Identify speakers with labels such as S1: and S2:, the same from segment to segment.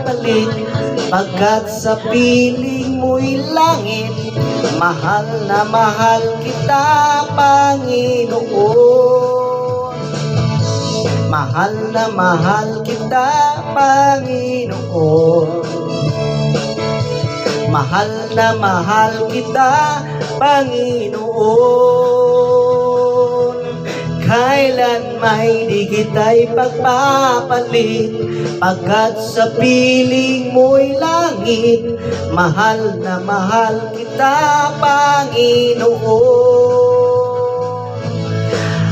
S1: palit, pagkat sa piling mo'y langit. Mahal na mahal kita, Panginoon. Mahal na mahal kita, Panginoon. Mahal na mahal kita, Panginoon. Kailan may di kita'y pagpapalit, pagkat sa piling mo'y langit. Mahal na mahal kita, Panginoon.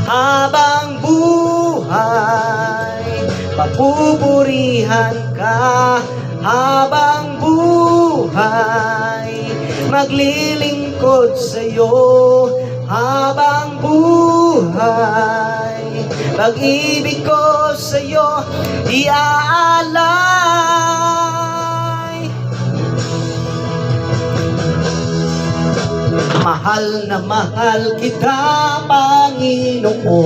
S1: Habang buhay, papupurihan ka. Habang buhay, maglilingkod sa'yo. Habang buhay, pag-ibig ko sa'yo iaalay. Mahal na mahal kita, Panginoon.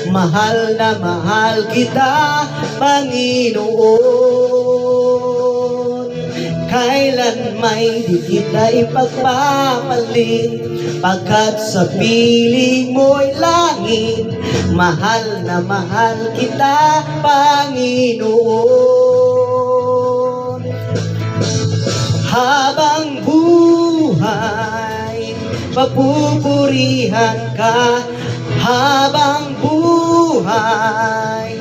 S1: Mahal na mahal kita, Panginoon. Kailan may di kita ipagpapalit, pagkat sa piling mo'y langit. Mahal na mahal kita, Panginoon. Habang buhay, papupurihan ka. Habang buhay,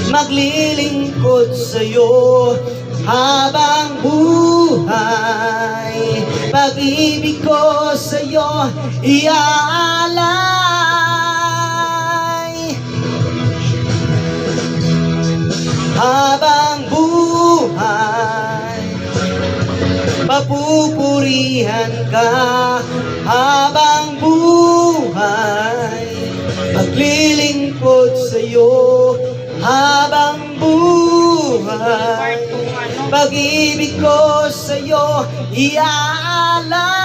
S1: maglilingkod sa'yo. Habang buhay, pag-ibig ko sa'yo iaalay. Habang buhay, papupurihan ka. Habang buhay, maglilingkod sa'yo. Habang buhay, pag-ibig ko sa'yo iaalay.